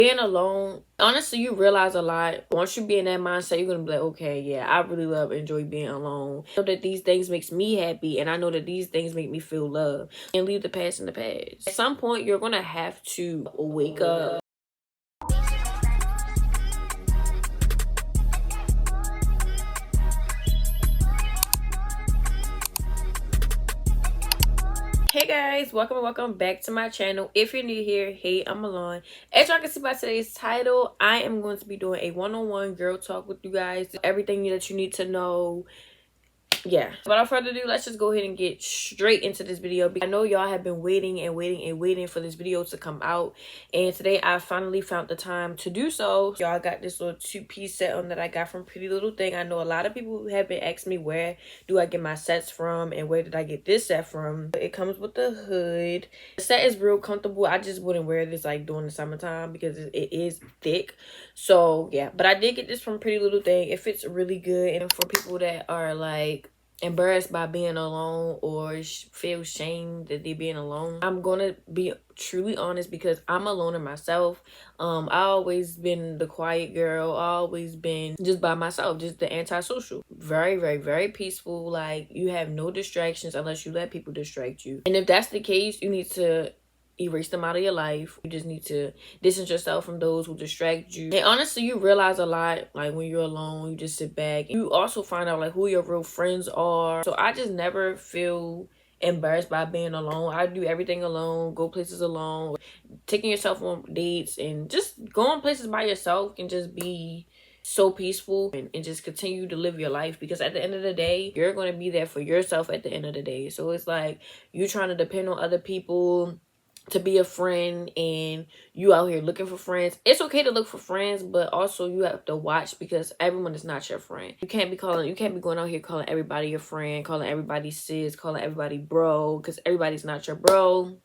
Being alone, honestly, you realize a lot. Once you be in that mindset, you're gonna be like, okay, yeah, I really enjoy being alone. I know that these things makes me happy, and I know that these things make me feel love. And leave the past in the past. At some point, you're gonna have to wake up. Hey guys, welcome back to my channel. If you're new here, hey, I'm Alon. As y'all can see by today's title, I am going to be doing a one-on-one girl talk with you guys. Everything that you need to know. Yeah, without further ado, let's just go ahead and get straight into this video. I know y'all have been waiting for this video to come out, and today I finally found the time to do so. Y'all got this little two-piece set on that I got from Pretty Little Thing. I know a lot of people have been asking me where do I get my sets from and where did I get this set from. It comes with the hood. The set is real comfortable. I just wouldn't wear this like during the summertime because it is thick. So yeah, but I did get this from Pretty Little Thing. It fits really good, and for people that are like embarrassed by being alone or feel shame that they're being alone, I'm gonna be truly honest because I'm a loner myself. I always been the quiet girl. I always been just by myself, just the antisocial. Very peaceful. Like, you have no distractions unless you let people distract you. And if that's the case, you need to erase them out of your life. You just need to distance yourself from those who distract you. And honestly, you realize a lot like when you're alone. You just sit back. You also find out like who your real friends are. So I just never feel embarrassed by being alone. I do everything alone, go places alone, taking yourself on dates, and just going places by yourself can just be so peaceful, and just continue to live your life, because at the end of the day, you're going to be there for yourself at the end of the day. So it's like you trying to depend on other people to be a friend, and you out here looking for friends. It's okay to look for friends, but also you have to watch, because everyone is not your friend. You can't be going out here calling everybody your friend, calling everybody sis, calling everybody bro, because everybody's not your bro.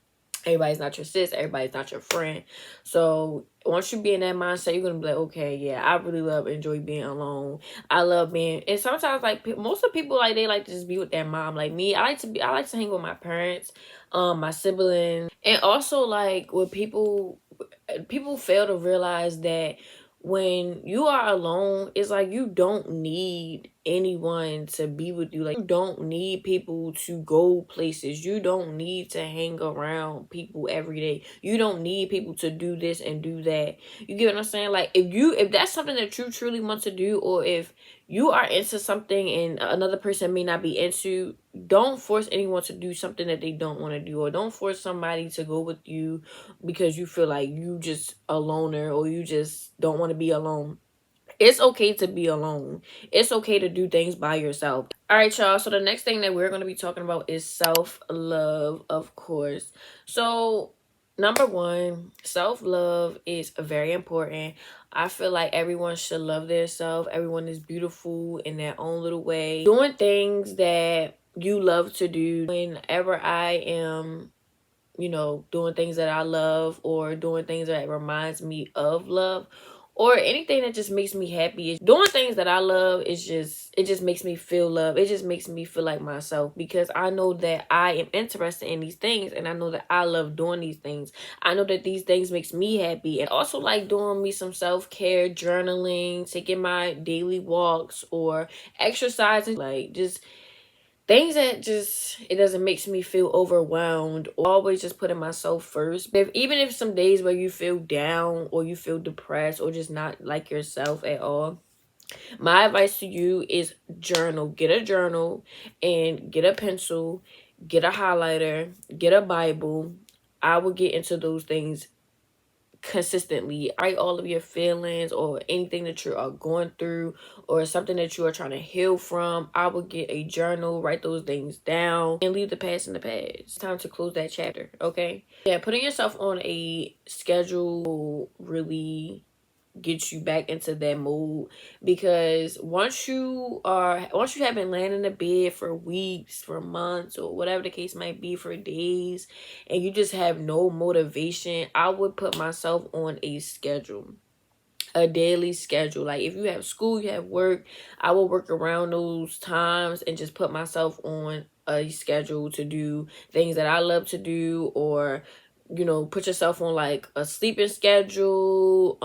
Everybody's not your sis. Everybody's not your friend. So once you be in that mindset, you're gonna be like, okay, yeah, I really enjoy being alone. I love being, and sometimes like most of the people, like they like to just be with their mom. Like me, I like to hang with my parents, my siblings, and also like with people fail to realize that when you are alone, it's like you don't need anyone to be with you. Like, you don't need people to go places. You don't need to hang around people every day. You don't need people to do this and do that. You get what I'm saying? Like, if that's something that you truly want to do, or if you are into something and another person may not be into, don't force anyone to do something that they don't want to do, or don't force somebody to go with you because you feel like you just a loner, or you just don't want to be alone. It's okay to be alone. It's okay to do things by yourself. All right, y'all. So the next thing that we're going to be talking about is self-love, of course. So number one, self-love is very important. I feel like everyone should love their self. Everyone is beautiful in their own little way. Doing things that you love to do. Whenever I am, doing things that I love, or doing things that reminds me of love, or anything that just makes me happy, is doing things that I love. It just makes me feel love. It just makes me feel like myself, because I know that I am interested in these things, and I know that I love doing these things. I know that these things makes me happy. And also like doing me some self-care, journaling, taking my daily walks, or exercising, like just things that just, it doesn't makes me feel overwhelmed, or always just putting myself first. Even if some days where you feel down, or you feel depressed, or just not like yourself at all, my advice to you is journal. Get a journal and get a pencil, get a highlighter, get a Bible. I will get into those things consistently. Write all of your feelings, or anything that you are going through, or something that you are trying to heal from. I will get a journal, write those things down, and leave the past in the past. It's time to close that chapter. Okay, yeah, putting yourself on a schedule will really get you back into that mood, because once you have been laying in the bed for weeks, for months, or whatever the case might be, for days, and you just have no motivation, I would put myself on a schedule, a daily schedule. Like, if you have school, you have work, I will work around those times and just put myself on a schedule to do things that I love to do, or you know, put yourself on like a sleeping schedule,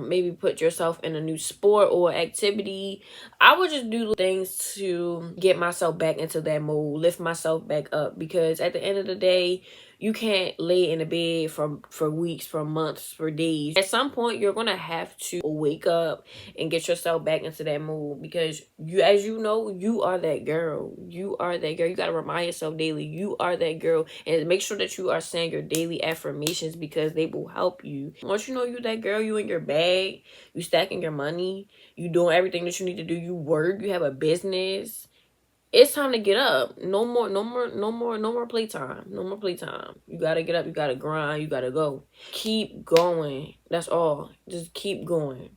maybe put yourself in a new sport or activity. I would just do things to get myself back into that mood, lift myself back up, because at the end of the day, you can't lay in the bed for weeks, for months, for days. At some point, you're gonna have to wake up and get yourself back into that mood, because you, as you know, you are that girl. You are that girl. You gotta remind yourself daily, you are that girl, and make sure that you are saying your daily affirmations, because they will help you. Once you know you that girl, you in your bag, you stacking your money, you doing everything that you need to do, you work, you have a business, it's time to get up. No more playtime. No more playtime. You gotta get up, you gotta grind, you gotta go. Keep going. That's all. Just keep going.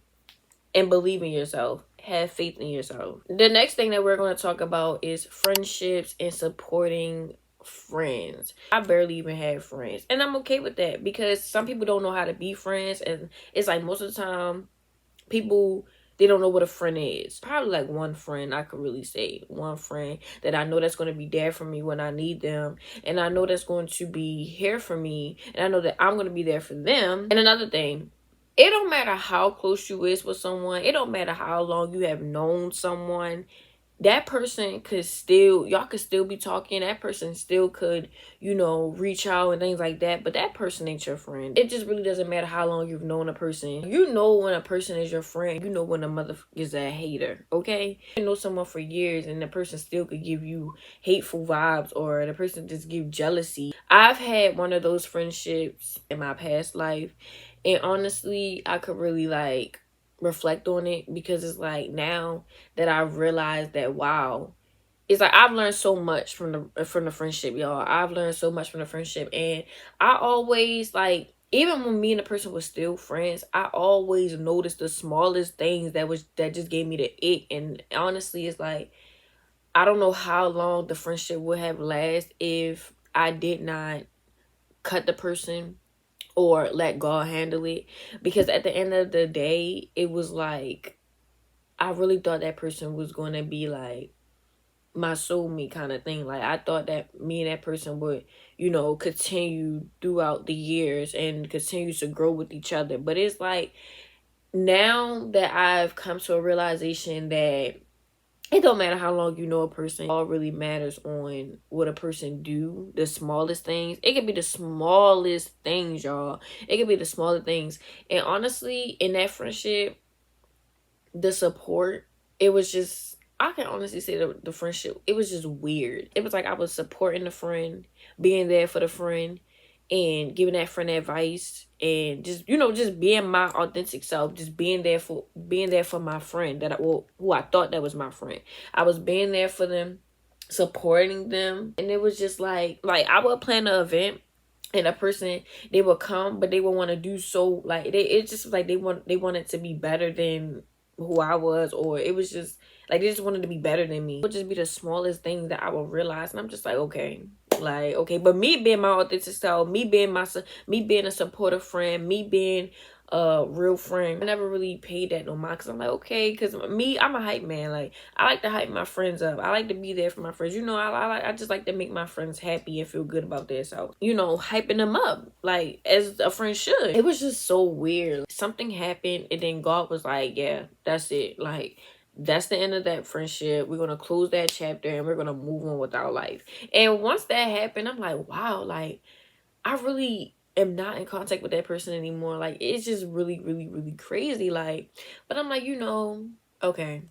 And believe in yourself. Have faith in yourself. The next thing that we're going to talk about is friendships and supporting friends. I barely even have friends, and I'm okay with that, because some people don't know how to be friends, and it's like most of the time people, they don't know what a friend is. Probably like one friend, I could really say one friend that I know that's going to be there for me when I need them, and I know that's going to be here for me, and I know that I'm going to be there for them. And another thing, it don't matter how close you is with someone, it don't matter how long you have known someone, that person could still, y'all could still be talking, that person still could, you know, reach out and things like that, but that person ain't your friend. It just really doesn't matter how long you've known a person. You know when a person is your friend, you know when a mother is a hater, okay? You know someone for years and the person still could give you hateful vibes, or the person just give jealousy. I've had one of those friendships in my past life, and honestly, I could really like reflect on it, because it's like now that I've realized that, wow, it's like I've learned so much from the friendship, y'all. I've learned so much from the friendship, and I always like, even when me and the person was still friends, I always noticed the smallest things that just gave me the ick. And honestly, it's like I don't know how long the friendship would have lasted if I did not cut the person or let God handle it, because at the end of the day, it was like I really thought that person was going to be like my soulmate kind of thing. Like I thought that me and that person would, you know, continue throughout the years and continue to grow with each other. But it's like now that I've come to a realization that it don't matter how long you know a person, all really matters on what a person do, the smallest things. It could be the smallest things, y'all. It could be the smaller things. And honestly, in that friendship, the support, it was just, I can honestly say the friendship, it was just weird. It was like I was supporting the friend, being there for the friend, and giving that friend advice, and just, you know, just being my authentic self, just being there for my friend that who I thought that was my friend. I was being there for them, supporting them. And it was just like I would plan an event, and a person, they would come, but they would want to do so like it's just like they wanted to be better than who I was, or it was just like they just wanted to be better than me. It would just be the smallest things that I would realize, and I'm just like, okay, like, okay. But me being my authentic self, me being a supportive friend, me being a real friend, I never really paid that no mind, because I'm like, okay, because me, I'm a hype man. Like I like to hype my friends up, I like to be there for my friends, you know. I just like to make my friends happy and feel good about themselves, you know, hyping them up like as a friend should. It was just so weird. Something happened, and then God was like, yeah, that's it. Like that's the end of that friendship. We're gonna close that chapter, and we're gonna move on with our life. And once that happened, I'm like, wow, like I really am not in contact with that person anymore. Like it's just really, really, really crazy. Like, but I'm like, you know, okay,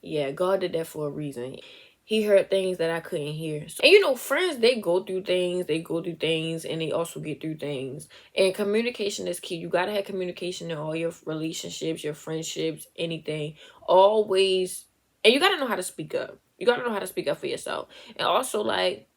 yeah, God did that for a reason. He heard things that I couldn't hear. So, and you know, friends, they go through things, and they also get through things. And communication is key. You gotta have communication in all your relationships, your friendships, anything. Always, and you gotta know how to speak up. You gotta know how to speak up for yourself. And also, like,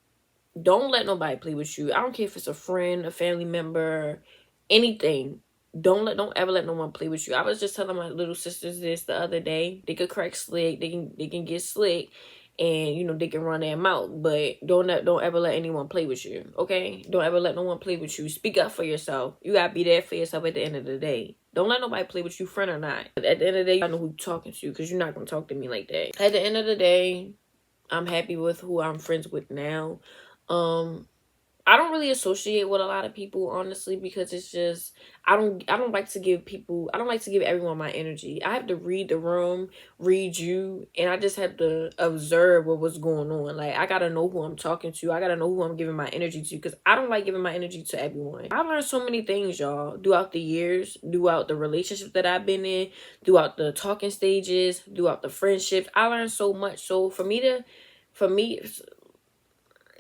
don't let nobody play with you. I don't care if it's a friend, a family member, anything. Don't ever let no one play with you. I was just telling my little sisters this the other day. They could crack slick. They can get slick, and you know they can run their mouth. But don't ever let anyone play with you. Okay? Don't ever let no one play with you. Speak up for yourself. You gotta be there for yourself at the end of the day. Don't let nobody play with you, friend or not. But at the end of the day, I know who you're talking to, because you're not gonna talk to me like that. At the end of the day, I'm happy with who I'm friends with now. I don't really associate with a lot of people, honestly, because it's just I don't like to give people I don't like to give everyone my energy. I have to read the room, read you, and I just have to observe what's going on. Like, I gotta know who I'm talking to. I gotta know who I'm giving my energy to, because I don't like giving my energy to everyone. I've learned so many things, y'all, throughout the years, throughout the relationships that I've been in, throughout the talking stages, throughout the friendships. I learned so much. So for me,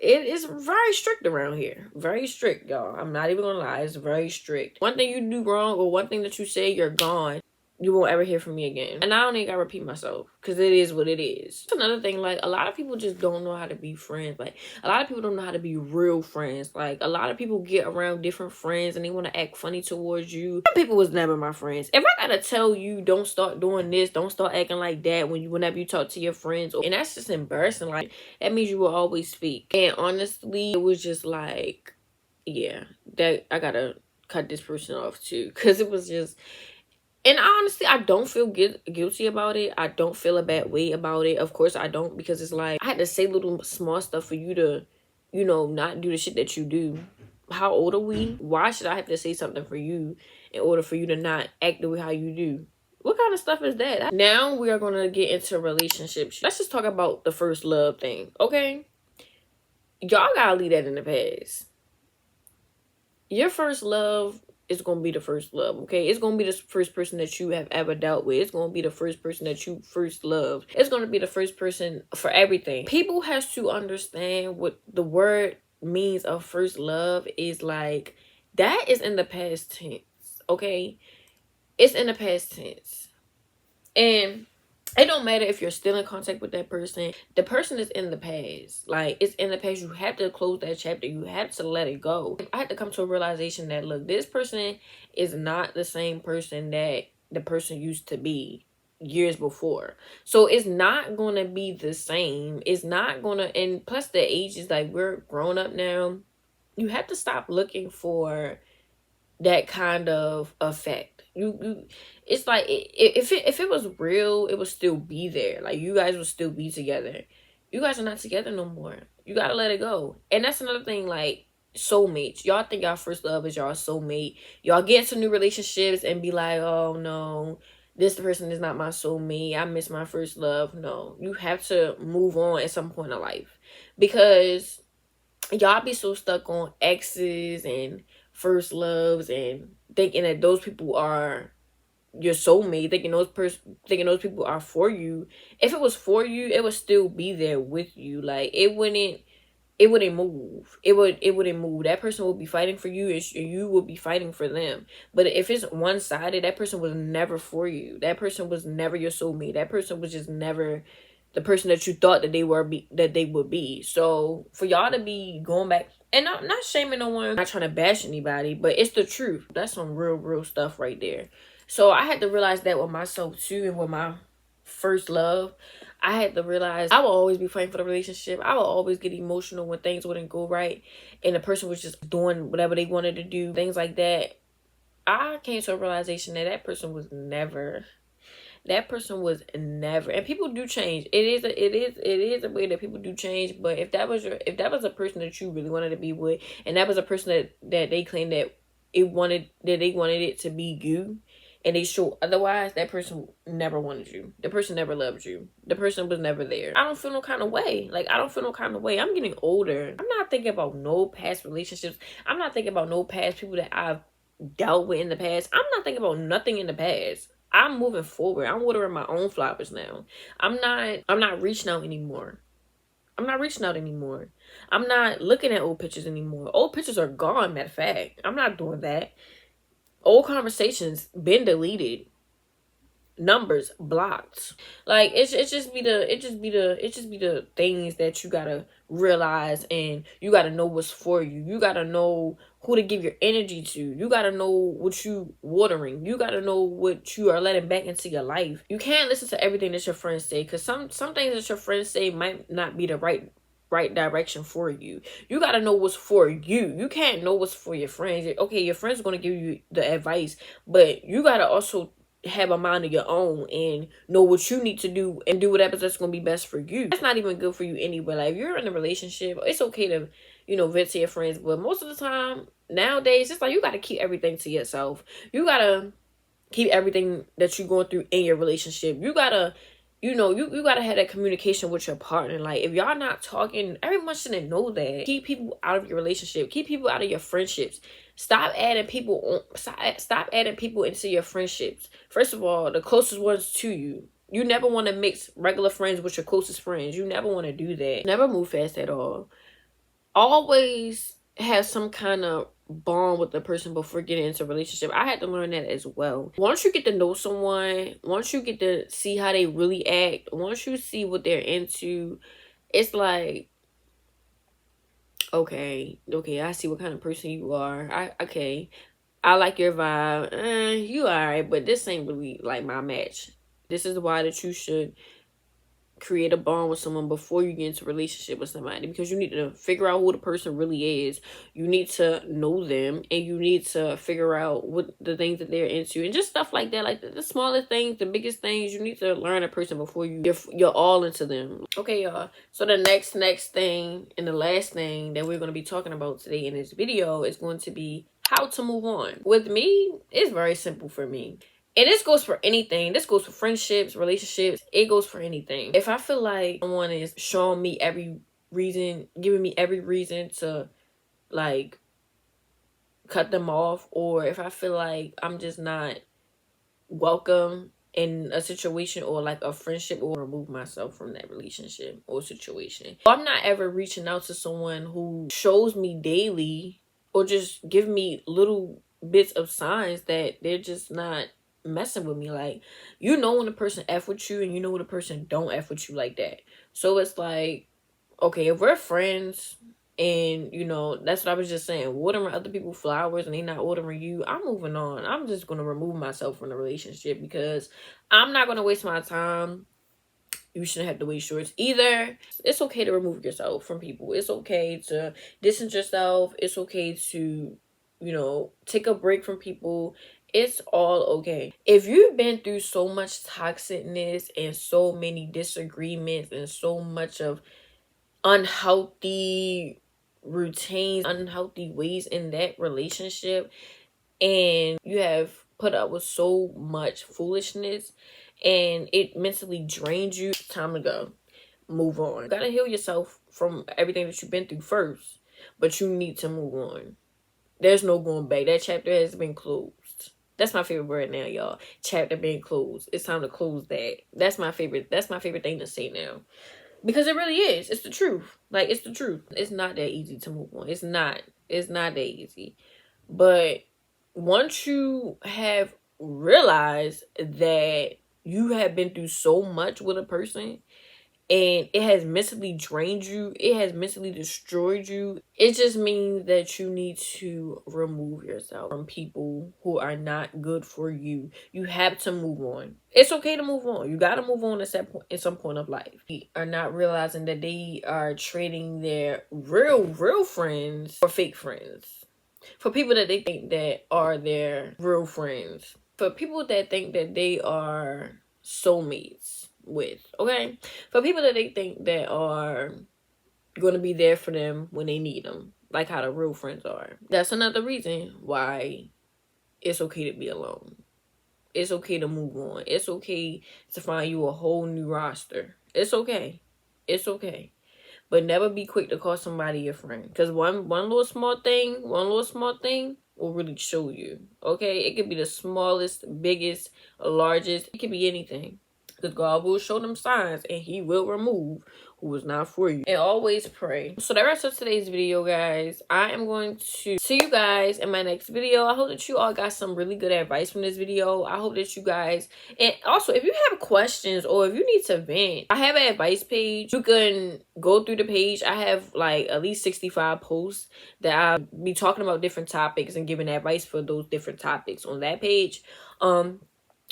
it is very strict around here. Very strict, y'all. I'm not even gonna lie. It's very strict. One thing you do wrong, or one thing that you say, you're gone. You won't ever hear from me again. And I don't even gotta repeat myself, because it is what it is. That's another thing. Like, a lot of people just don't know how to be friends. Like, a lot of people don't know how to be real friends. Like, a lot of people get around different friends and they want to act funny towards you. Some people was never my friends. If I gotta tell you, don't start doing this, don't start acting like that whenever you talk to your friends, and that's just embarrassing. Like, that means you will always speak. And honestly, it was just like, yeah, that I gotta cut this person off too, because it was just. And honestly, I don't feel guilty about it. I don't feel a bad way about it. Of course, I don't, because it's like, I had to say little small stuff for you to, not do the shit that you do. How old are we? Why should I have to say something for you in order for you to not act the way how you do? What kind of stuff is that? Now we are going to get into relationships. Let's just talk about the first love thing, okay? Y'all gotta leave that in the past. Your first love is going to be the first love, okay? It's going to be the first person that you have ever dealt with. It's going to be the first person that you first loved. It's going to be the first person for everything. People has to understand what the word means of first love is. Like, that is in the past tense, okay? It's in the past tense. And it don't matter if you're still in contact with that person. The person is in the past. Like, it's in the past. You have to close that chapter. You have to let it go. I had to come to a realization that, look, this person is not the same person that the person used to be years before. So it's not going to be the same. It's not going to, and plus the age is like, we're grown up now. You have to stop looking for that kind of effect. It's like, if it was real, it would still be there. Like, you guys would still be together. You guys are not together no more. You gotta let it go. And that's another thing. Like, soulmates, y'all think y'all first love is y'all soulmate. Y'all get into new relationships and be like, oh no, this person is not my soulmate, I miss my first love. No, you have to move on at some point in life, because y'all be so stuck on exes and first loves and thinking that those people are your soulmate, thinking those people are for you. If it was for you, it would still be there with you. Like, it wouldn't move. It wouldn't move. That person would be fighting for you, and you would be fighting for them. But if it's one-sided, that person was never for you. That person was never your soulmate. That person was just never the person that you thought that they would be. So for y'all to be going back, and I'm not shaming no one, I'm not trying to bash anybody, but it's the truth. That's some real stuff right there. So I had to realize that with myself too, and with my first love. I had to realize I will always be fighting for the relationship. I will always get emotional when things wouldn't go right and the person was just doing whatever they wanted to do, things like that. I came to a realization that person was never. That person was never. And people do change. It is a way that people do change. But if that was a person that you really wanted to be with, and that was a person that they claimed that they wanted it to be you, and they show otherwise, that person never wanted you. The person never loved you. The person was never there. I don't feel no kind of way. Like, I don't feel no kind of way. I'm getting older. I'm not thinking about no past relationships. I'm not thinking about no past people that I've dealt with in the past. I'm not thinking about nothing in the past. I'm moving forward. I'm watering my own flowers now. I'm not reaching out anymore. I'm not reaching out anymore. I'm not looking at old pictures anymore. Old pictures are gone, matter of fact. I'm not doing that. Old conversations been deleted. Numbers blocked. Like, it just be the things that you gotta realize, and you gotta know what's for you. You gotta know who to give your energy to. You gotta know what you watering. You gotta know what you are letting back into your life. You can't listen to everything that your friends say, because some things that your friends say might not be the right direction for you. You got to know what's for you. You can't know what's for your friends. Okay, your friends are going to give you the advice, but you got to also have a mind of your own and know what you need to do and do whatever that's going to be best for you. That's not even good for you anyway. Like, if you're in a relationship, it's okay to you know, vent to your friends. But most of the time nowadays, it's like you got to keep everything to yourself. You got to keep everything that you're going through in your relationship. You got to, you know, you gotta have that communication with your partner. Like, if y'all not talking, everyone shouldn't know that. Keep people out of your relationship. Keep people out of your friendships. Stop adding people stop adding people into your friendships. First of all, the closest ones to you. You never want to mix regular friends with your closest friends. You never want to do that. Never move fast at all. Always have some kind of bond with the person before getting into a relationship. I had to learn that as well. Once you get to know someone, once you get to see how they really act, once you see what they're into, it's like, okay, I see what kind of person you are. I like your vibe. You alright, but this ain't really like my match. This is why that you should create a bond with someone before you get into a relationship with somebody, because you need to figure out who the person really is. You need to know them, and you need to figure out what the things that they're into, and just stuff like that. Like the smallest things, the biggest things. You need to learn a person before you're all into them. Okay, y'all, so the next thing and the last thing that we're going to be talking about today in this video is going to be how to move on. With me, it's very simple for me. And this goes for anything. This goes for friendships, relationships. It goes for anything. If I feel like someone is showing me every reason, giving me every reason to, like, cut them off, or if I feel like I'm just not welcome in a situation or like a friendship, or remove myself from that relationship or situation. I'm not ever reaching out to someone who shows me daily or just give me little bits of signs that they're just not messing with me. Like, you know when a person F with you, and you know when a person don't F with you like that. So it's like, okay, if we're friends, and you know, that's what I was just saying, ordering other people flowers and they not ordering you, I'm moving on. I'm just gonna remove myself from the relationship, because I'm not gonna waste my time. You shouldn't have to waste yours either. It's okay to remove yourself from people. It's okay to distance yourself. It's okay to, you know, take a break from people. It's all okay. If you've been through so much toxicness and so many disagreements and so much of unhealthy routines, unhealthy ways in that relationship, and you have put up with so much foolishness and it mentally drains you, it's time to go. Move on. You gotta heal yourself from everything that you've been through first, but you need to move on. There's no going back. That chapter has been closed. That's my favorite word now, y'all. Chapter being closed. It's time to close that. That's my favorite thing to say now. Because it really is. It's the truth. Like, it's the truth. It's not that easy to move on. It's not that easy. But once you have realized that you have been through so much with a person, and it has mentally drained you, it has mentally destroyed you, it just means that you need to remove yourself from people who are not good for you. You have to move on. It's okay to move on. You got to move on at some point of life. You are not realizing that they are trading their real friends for fake friends, for people that they think that are their real friends, for people that think that they are soulmates with, okay? For people that they think that are going to be there for them when they need them, like how the real friends are. That's another reason why it's okay to be alone. It's okay to move on. It's okay to find you a whole new roster. It's okay. It's okay. But never be quick to call somebody your friend, because one little small thing will really show you, okay? It could be the smallest, biggest, largest. It could be anything. Because God will show them signs, and he will remove who is not for you. And always pray. So that wraps up today's video, guys. I am going to see you guys in my next video. I hope that you all got some really good advice from this video. I hope that you guys, and also if you have questions or if you need to vent, I have an advice page. You can go through the page. I have like at least 65 posts that I'll be talking about different topics and giving advice for those different topics on that page.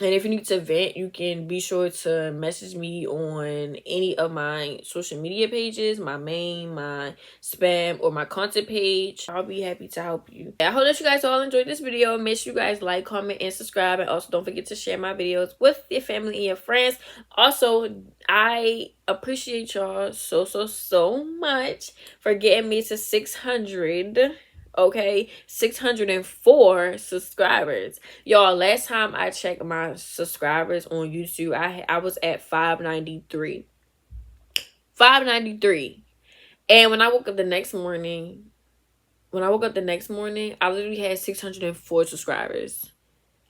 And if you need to vent, you can be sure to message me on any of my social media pages, my main, my spam, or my content page. I'll be happy to help you. I hope that you guys all enjoyed this video. Make sure you guys like, comment, and subscribe. And also don't forget to share my videos with your family and your friends. Also, I appreciate y'all so much for getting me to 600. Okay, 604 subscribers. Y'all, last time I checked my subscribers on YouTube, I was at 593. 593. And when I woke up the next morning, I literally had 604 subscribers.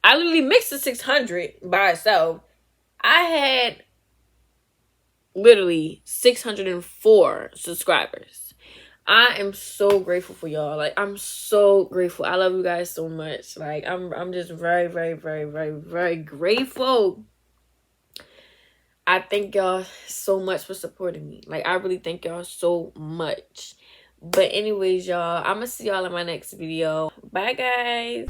I literally mixed the 600 by itself. I had literally 604 subscribers. I am so grateful for y'all. Like, I'm so grateful. I love you guys so much. Like, I'm just very grateful. I thank y'all so much for supporting me. Like, I really thank y'all so much. But anyways, y'all, I'm gonna see y'all in my next video. Bye, guys.